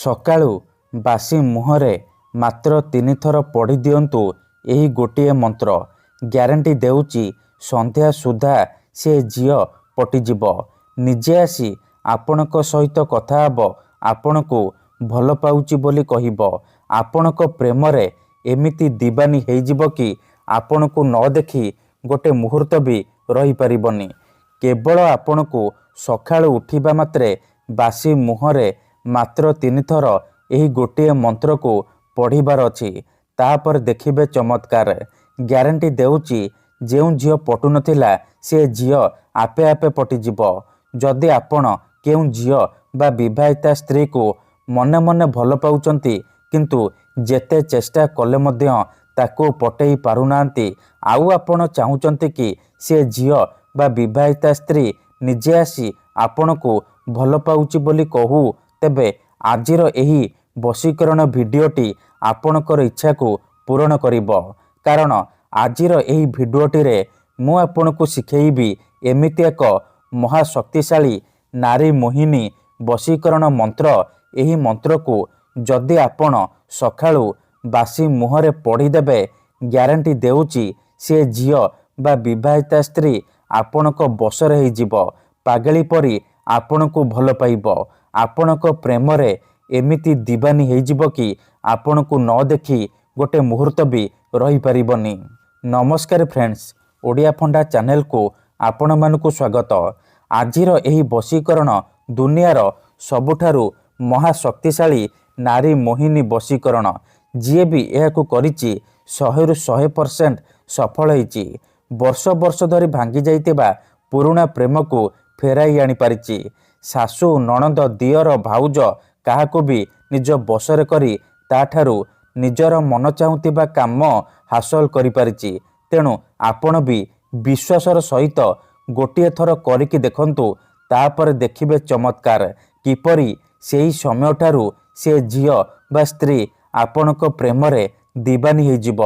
ସକାଳୁ ବାସି ମୁହଁରେ ମାତ୍ର 3 ଥର ପଢ଼ି ଦିଅନ୍ତୁ ଏହି ଗୋଟିଏ ମନ୍ତ୍ର। ଗ୍ୟାରେଣ୍ଟି ଦେଉଛି ସନ୍ଧ୍ୟା ସୁଦ୍ଧା ସେ ଝିଅ ପଟିଯିବ। ନିଜେ ଆସି ଆପଣଙ୍କ ସହିତ କଥା ହେବ, ଆପଣଙ୍କୁ ଭଲ ପାଉଛି ବୋଲି କହିବ। ଆପଣଙ୍କ ପ୍ରେମରେ ଏମିତି ଦିବାନୀ ହେଇଯିବ କି ଆପଣଙ୍କୁ ନ ଦେଖି ଗୋଟେ ମୁହୂର୍ତ୍ତ ବି ରହିପାରିବନି। କେବଳ ଆପଣଙ୍କୁ ସକାଳୁ ଉଠିବା ମାତ୍ରେ ବାସି ମୁହଁରେ ମାତ୍ର 3 ଥର ଏହି ଗୋଟିଏ ମନ୍ତ୍ରକୁ ପଢ଼ିବାର ଅଛି। ତାପରେ ଦେଖିବେ ଚମତ୍କାର। ଗ୍ୟାରେଣ୍ଟି ଦେଉଛି ଯେଉଁ ଝିଅ ପଟୁନଥିଲା ସେ ଝିଅ ଆପେ ଆପେ ପଟିଯିବ। ଯଦି ଆପଣ କେଉଁ ଝିଅ ବା ବିବାହିତା ସ୍ତ୍ରୀକୁ ମନେ ମନେ ଭଲ ପାଉଛନ୍ତି କିନ୍ତୁ ଯେତେ ଚେଷ୍ଟା କଲେ ମଧ୍ୟ ତାକୁ ପଟେଇ ପାରୁନାହାନ୍ତି, ଆଉ ଆପଣ ଚାହୁଁଛନ୍ତି କି ସେ ଝିଅ ବା ବିବାହିତା ସ୍ତ୍ରୀ ନିଜେ ଆସି ଆପଣଙ୍କୁ ଭଲ ପାଉଛି ବୋଲି କହୁ, ତେବେ ଆଜିର ଏହି ବଶୀକରଣ ଭିଡ଼ିଓଟି ଆପଣଙ୍କର ଇଚ୍ଛାକୁ ପୂରଣ କରିବ। କାରଣ ଆଜିର ଏହି ଭିଡ଼ିଓଟିରେ ମୁଁ ଆପଣଙ୍କୁ ଶିଖେଇବି ଏମିତି ଏକ ମହାଶକ୍ତିଶାଳୀ ନାରୀ ମୋହିନୀ ବଶୀକରଣ ମନ୍ତ୍ର। ଏହି ମନ୍ତ୍ରକୁ ଯଦି ଆପଣ ସକାଳୁ ବାସି ମୁହଁରେ ପଢ଼ିଦେବେ, ଗ୍ୟାରେଣ୍ଟି ଦେଉଛି ସେ ଝିଅ ବା ବିବାହିତା ସ୍ତ୍ରୀ ଆପଣଙ୍କ ବଶରେ ହେଇଯିବ। ପାଗଳି ପରି ଆପଣଙ୍କୁ ଭଲ ପାଇବ। ଆପଣଙ୍କ ପ୍ରେମରେ ଏମିତି ଦିବାନୀ ହେଇଯିବ କି ଆପଣଙ୍କୁ ନ ଦେଖି ଗୋଟେ ମୁହୂର୍ତ୍ତ ବି ରହିପାରିବନି। ନମସ୍କାର ଫ୍ରେଣ୍ଡସ୍, ଓଡ଼ିଆ ଫଣ୍ଡା ଚ୍ୟାନେଲକୁ ଆପଣମାନଙ୍କୁ ସ୍ୱାଗତ। ଆଜିର ଏହି ବଶୀକରଣ ଦୁନିଆର ସବୁଠାରୁ ମହାଶକ୍ତିଶାଳୀ ନାରୀ ମୋହିନୀ ବଶୀକରଣ। ଯିଏ ବି ଏହାକୁ କରିଛି 100ରୁ 100% ସଫଳ ହେଇଛି। ବର୍ଷ ବର୍ଷ ଧରି ଭାଙ୍ଗି ଯାଇଥିବା ପୁରୁଣା ପ୍ରେମକୁ ଫେରାଇ ଆଣିପାରିଛି। ଶାଶୁ, ନଣନ୍ଦ, ଦିଅର, ଭାଉଜ କାହାକୁ ବି ନିଜ ବଶରେ କରି ତାଠାରୁ ନିଜର ମନ ଚାହୁଁଥିବା କାମ ହାସଲ କରିପାରିଛି। ତେଣୁ ଆପଣ ବି ବିଶ୍ୱାସର ସହିତ ଗୋଟିଏ ଥର କରିକି ଦେଖନ୍ତୁ। ତାପରେ ଦେଖିବେ ଚମତ୍କାର କିପରି ସେହି ସମୟଠାରୁ ସେ ଝିଅ ବା ସ୍ତ୍ରୀ ଆପଣଙ୍କ ପ୍ରେମରେ ଦିବାନୀ ହେଇଯିବ।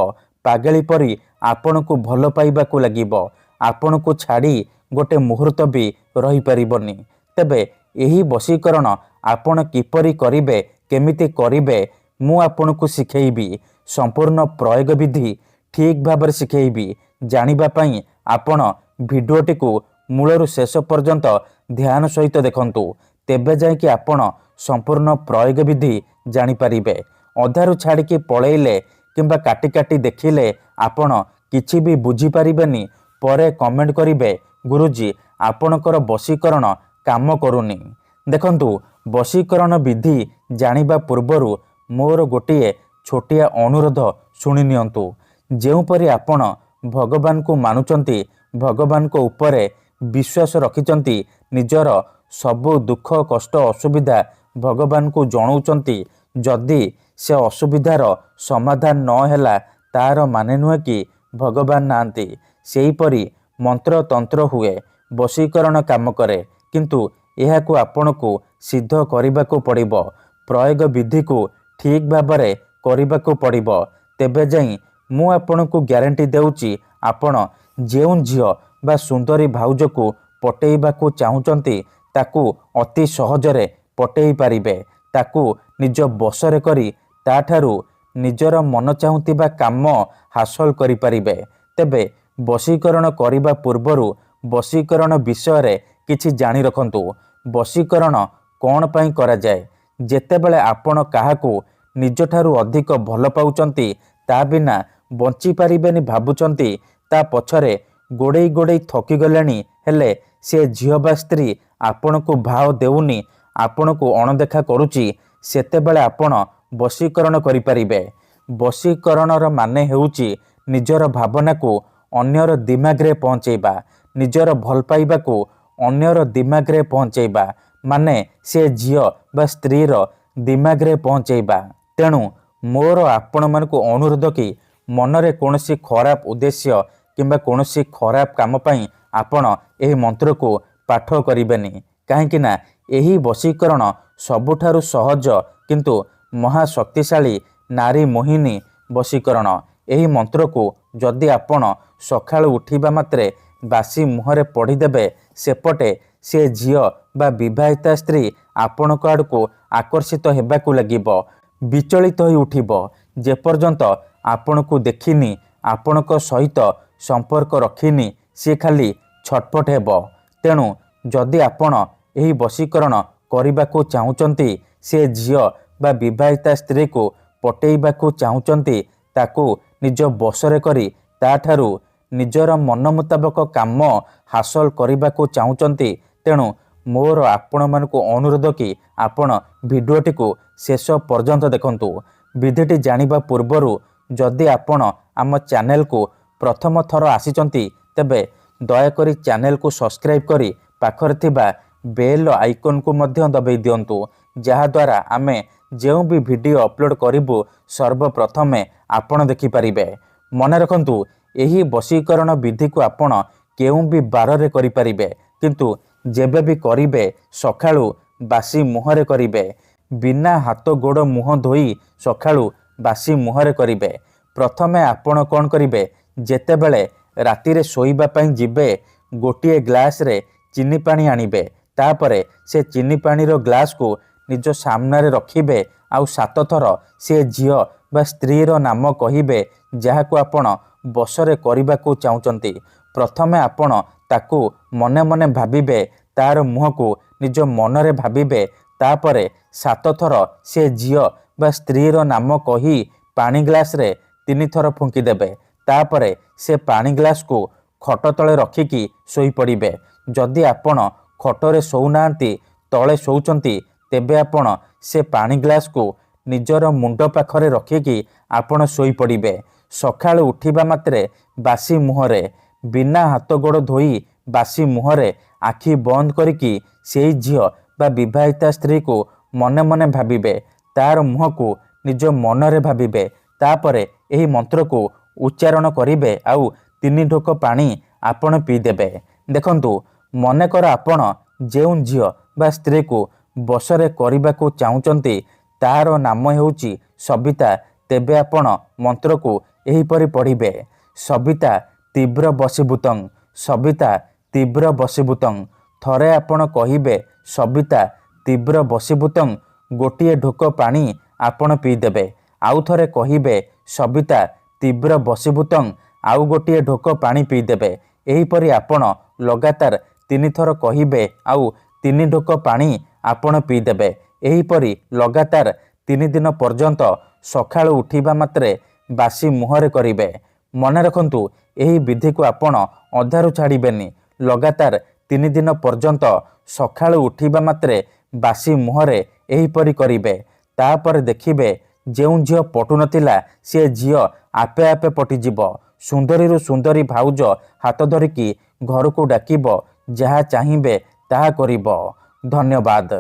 ପାଗଳି ପରି ଆପଣଙ୍କୁ ଭଲ ପାଇବାକୁ ଲାଗିବ। ଆପଣଙ୍କୁ ଛାଡ଼ି ଗୋଟେ ମୁହୂର୍ତ୍ତ ବି ରହିପାରିବନି। ତେବେ ଏହି ବଶୀକରଣ ଆପଣ କିପରି କରିବେ, କେମିତି କରିବେ, ମୁଁ ଆପଣଙ୍କୁ ଶିଖେଇବି। ସମ୍ପୂର୍ଣ୍ଣ ପ୍ରୟୋଗ ବିଧି ଠିକ୍ ଭାବରେ ଶିଖେଇବି। ଜାଣିବା ପାଇଁ ଆପଣ ଭିଡ଼ିଓଟିକୁ ମୂଳରୁ ଶେଷ ପର୍ଯ୍ୟନ୍ତ ଧ୍ୟାନ ସହିତ ଦେଖନ୍ତୁ। ତେବେ ଯାଇକି ଆପଣ ସମ୍ପୂର୍ଣ୍ଣ ପ୍ରୟୋଗ ବିଧି ଜାଣିପାରିବେ। ଅଧାରୁ ଛାଡ଼ିକି ପଳେଇଲେ କିମ୍ବା କାଟି କାଟି ଦେଖିଲେ ଆପଣ କିଛି ବି ବୁଝିପାରିବେନି। ପରେ କମେଣ୍ଟ କରିବେ, ଗୁରୁଜୀ ଆପଣଙ୍କର ବଶୀକରଣ କାମ କରୁନି। ଦେଖନ୍ତୁ, ବଶୀକରଣ ବିଧି ଜାଣିବା ପୂର୍ବରୁ ମୋର ଗୋଟିଏ ଛୋଟିଆ ଅନୁରୋଧ ଶୁଣି ନିଅନ୍ତୁ। ଯେଉଁପରି ଆପଣ ଭଗବାନଙ୍କୁ ମାନୁଛନ୍ତି, ଭଗବାନଙ୍କ ଉପରେ ବିଶ୍ୱାସ ରଖିଛନ୍ତି, ନିଜର ସବୁ ଦୁଃଖ କଷ୍ଟ ଅସୁବିଧା ଭଗବାନଙ୍କୁ ଜଣାଉଛନ୍ତି, ଯଦି ସେ ଅସୁବିଧାର ସମାଧାନ ନ ହେଲା ତାର ମାନେ ନୁହେଁ କି ଭଗବାନ ନାହାନ୍ତି। ସେହିପରି ମନ୍ତ୍ରତନ୍ତ୍ର ହୁଏ, ବଶୀକରଣ କାମ କରେ, କିନ୍ତୁ ଏହାକୁ ଆପଣଙ୍କୁ ସିଦ୍ଧ କରିବାକୁ ପଡ଼ିବ। ପ୍ରୟୋଗ ବିଧିକୁ ଠିକ୍ ଭାବରେ କରିବାକୁ ପଡ଼ିବ। ତେବେ ଯାଇ ମୁଁ ଆପଣଙ୍କୁ ଗ୍ୟାରେଣ୍ଟି ଦେଉଛି ଆପଣ ଯେଉଁ ଝିଅ ବା ସୁନ୍ଦରୀ ଭାଉଜକୁ ପଟେଇବାକୁ ଚାହୁଁଛନ୍ତି ତାକୁ ଅତି ସହଜରେ ପଟେଇ ପାରିବେ। ତାକୁ ନିଜ ବଶରେ କରି ତାଠାରୁ ନିଜର ମନ ଚାହୁଁଥିବା କାମ ହାସଲ କରିପାରିବେ। ତେବେ ବଶୀକରଣ କରିବା ପୂର୍ବରୁ ବଶୀକରଣ ବିଷୟରେ କିଛି ଜାଣି ରଖନ୍ତୁ। ବଶୀକରଣ କ'ଣ ପାଇଁ କରାଯାଏ? ଯେତେବେଳେ ଆପଣ କାହାକୁ ନିଜଠାରୁ ଅଧିକ ଭଲ ପାଉଛନ୍ତି, ତା ବିନା ବଞ୍ଚିପାରିବେନି ଭାବୁଛନ୍ତି, ତା ପଛରେ ଗୋଡ଼େଇ ଗୋଡ଼େଇ ଥକିଗଲେଣି, ହେଲେ ସେ ଝିଅ ବା ସ୍ତ୍ରୀ ଆପଣଙ୍କୁ ଭାव ଦେଉନି, ଆପଣଙ୍କୁ ଅଣଦେଖା କରୁଛି, ସେତେବେଳେ ଆପଣ ବଶୀକରଣ କରିପାରିବେ। ବଶୀକରଣର ମାନେ ହେଉଛି ନିଜର ଭାବନାକୁ ଅନ୍ୟର ଦିମାଗରେ ପହଞ୍ଚେଇବା। ନିଜର ଭଲ ପାଇବାକୁ ଅନ୍ୟର ଦିମାଗରେ ପହଞ୍ଚେଇବା ମାନେ ସେ ଝିଅ ବା ସ୍ତ୍ରୀର ଦିମାଗରେ ପହଞ୍ଚେଇବା। ତେଣୁ ମୋର ଆପଣମାନଙ୍କୁ ଅନୁରୋଧ କି ମନରେ କୌଣସି ଖରାପ ଉଦ୍ଦେଶ୍ୟ କିମ୍ବା କୌଣସି ଖରାପ କାମ ପାଇଁ ଆପଣ ଏହି ମନ୍ତ୍ରକୁ ପାଠ କରିବେନି। କାହିଁକି ନା ଏହି ବଶୀକରଣ ସବୁଠାରୁ ସହଜ କିନ୍ତୁ ମହାଶକ୍ତିଶାଳୀ ନାରୀ ମୋହିନୀ ବଶୀକରଣ। ଏହି ମନ୍ତ୍ରକୁ ଯଦି ଆପଣ ସକାଳୁ ଉଠିବା ମାତ୍ରେ ବାସି ମୁହଁରେ ପଢ଼ିଦେବେ, ସେପଟେ ସେ ଝିଅ ବା ବିବାହିତା ସ୍ତ୍ରୀ ଆପଣଙ୍କ ଆଡ଼କୁ ଆକର୍ଷିତ ହେବାକୁ ଲାଗିବ, ବିଚଳିତ ହୋଇ ଉଠିବ। ଯେପର୍ଯ୍ୟନ୍ତ ଆପଣଙ୍କୁ ଦେଖିନି, ଆପଣଙ୍କ ସହିତ ସମ୍ପର୍କ ରଖିନି, ସିଏ ଖାଲି ଛଟପଟ ହେବ। ତେଣୁ ଯଦି ଆପଣ ଏହି ବଶୀକରଣ କରିବାକୁ ଚାହୁଁଛନ୍ତି, ସେ ଝିଅ ବା ବିବାହିତା ସ୍ତ୍ରୀକୁ ପଟେଇବାକୁ ଚାହୁଁଛନ୍ତି, ତାକୁ ନିଜ ବଶରେ କରି ତାଠାରୁ ନିଜର ମନ ମୁତାବକ କାମ ହାସଲ କରିବାକୁ ଚାହୁଁଛନ୍ତି, ତେଣୁ ମୋର ଆପଣମାନଙ୍କୁ ଅନୁରୋଧ କି ଆପଣ ଭିଡ଼ିଓଟିକୁ ଶେଷ ପର୍ଯ୍ୟନ୍ତ ଦେଖନ୍ତୁ। ବିଧିଟି ଜାଣିବା ପୂର୍ବରୁ ଯଦି ଆପଣ ଆମ ଚ୍ୟାନେଲକୁ ପ୍ରଥମ ଥର ଆସିଛନ୍ତି, ତେବେ ଦୟାକରି ଚ୍ୟାନେଲକୁ ସବସ୍କ୍ରାଇବ୍ କରି ପାଖରେ ଥିବା ବେଲ୍ ଆଇକନ୍କୁ ମଧ୍ୟ ଦବାଇ ଦିଅନ୍ତୁ, ଯାହାଦ୍ୱାରା ଆମେ ଯେଉଁ ବି ଭିଡ଼ିଓ ଅପଲୋଡ଼ କରିବୁ ସର୍ବପ୍ରଥମେ ଆପଣ ଦେଖିପାରିବେ। ମନେ ରଖନ୍ତୁ, ଏହି ବଶୀକରଣ ବିଧିକୁ ଆପଣ କେଉଁ ବି ବାରରେ କରିପାରିବେ, କିନ୍ତୁ ଯେବେ ବି କରିବେ ସକାଳୁ ବାସି ମୁହଁରେ କରିବେ। ବିନା ହାତ ଗୋଡ଼ ମୁହଁ ଧୋଇ ସକାଳୁ ବାସି ମୁହଁରେ କରିବେ। ପ୍ରଥମେ ଆପଣ କ'ଣ କରିବେ, ଯେତେବେଳେ ରାତିରେ ଶୋଇବା ପାଇଁ ଯିବେ, ଗୋଟିଏ ଗ୍ଲାସରେ ଚିନି ପାଣି ଆଣିବେ। ତାପରେ ସେ ଚିନି ପାଣିର ଗ୍ଲାସକୁ ନିଜ ସାମ୍ନାରେ ରଖିବେ, ଆଉ 7 ଥର ସେ ଝିଅ ବା ସ୍ତ୍ରୀର ନାମ କହିବେ ଯାହାକୁ ଆପଣ ବଶରେ କରିବାକୁ ଚାହୁଁଛନ୍ତି। ପ୍ରଥମେ ଆପଣ ତାକୁ ମନେ ମନେ ଭାବିବେ, ତାର ମୁହଁକୁ ନିଜ ମନରେ ଭାବିବେ। ତାପରେ 7 ଥର ସେ ଝିଅ ବା ସ୍ତ୍ରୀର ନାମ କହି ପାଣି ଗ୍ଲାସରେ 3 ଥର ଫୁଙ୍କିଦେବେ। ତାପରେ ସେ ପାଣି ଗ୍ଲାସକୁ ଖଟ ତଳେ ରଖିକି ଶୋଇପଡ଼ିବେ। ଯଦି ଆପଣ ଖଟରେ ଶୋଉନାହାନ୍ତି, ତଳେ ଶୋଉଛନ୍ତି, ତେବେ ଆପଣ ସେ ପାଣି ଗ୍ଲାସକୁ ନିଜର ମୁଣ୍ଡ ପାଖରେ ରଖିକି ଆପଣ ଶୋଇପଡ଼ିବେ। ସକାଳୁ ଉଠିବା ମାତ୍ରେ ବାସି ମୁହଁରେ, ବିନା ହାତ ଗୋଡ଼ ଧୋଇ ବାସି ମୁହଁରେ ଆଖି ବନ୍ଦ କରିକି ସେଇ ଝିଅ ବା ବିବାହିତା ସ୍ତ୍ରୀକୁ ମନେ ମନେ ଭାବିବେ, ତାର ମୁହଁକୁ ନିଜ ମନରେ ଭାବିବେ। ତାପରେ ଏହି ମନ୍ତ୍ରକୁ ଉଚ୍ଚାରଣ କରିବେ, ଆଉ 3 ଢୋକ ପାଣି ଆପଣ ପିଇଦେବେ। ଦେଖନ୍ତୁ, ମନେକର ଆପଣ ଯେଉଁ ଝିଅ ବା ସ୍ତ୍ରୀକୁ ବଶରେ କରିବାକୁ ଚାହୁଁଛନ୍ତି, ତାହାର ନାମ ହେଉଛି ସବିତା। ତେବେ ଆପଣ ମନ୍ତ୍ରକୁ ଏହିପରି ପଢ଼ିବେ, ସବିତା ତୀବ୍ର ବଶୀଭୂତଂ, ସବିତା ତୀବ୍ର ବଶୀଭୂତଂ। ଥରେ ଆପଣ କହିବେ ସବିତା ତୀବ୍ର ବଶୀଭୂତଂ, ଗୋଟିଏ ଢୋକ ପାଣି ଆପଣ ପିଇଦେବେ। ଆଉ ଥରେ କହିବେ ସବିତା ତୀବ୍ର ବଶୀଭୂତଂ, ଆଉ ଗୋଟିଏ ଢୋକ ପାଣି ପିଇଦେବେ। ଏହିପରି ଆପଣ ଲଗାତାର 3 ଥର କହିବେ, ଆଉ 3 ଢୋକ ପାଣି ଆପଣ ପିଇଦେବେ। ଏହିପରି ଲଗାତାର 3 ଦିନ ପର୍ଯ୍ୟନ୍ତ ସକାଳୁ ଉଠିବା ମାତ୍ରେ ବାସି ମୁହଁରେ କରିବେ। ମନେ ରଖନ୍ତୁ, ଏହି ବିଧିକୁ ଆପଣ ଅଧାରୁ ଛାଡ଼ିବେନି। ଲଗାତାର 3 ଦିନ ପର୍ଯ୍ୟନ୍ତ ସକାଳୁ ଉଠିବା ମାତ୍ରେ ବାସି ମୁହଁରେ ଏହିପରି କରିବେ। ତାପରେ ଦେଖିବେ, ଯେଉଁ ଝିଅ ପଟୁନଥିଲା ସେ ଝିଅ ଆପେ ଆପେ ପଟିଯିବ। ସୁନ୍ଦରୀରୁ ସୁନ୍ଦରୀ ଭାଉଜ ହାତ ଧରିକି ଘରକୁ ଡାକିବ, ଯାହା ଚାହିଁବେ ତାହା କରିବ। ଧନ୍ୟବାଦ।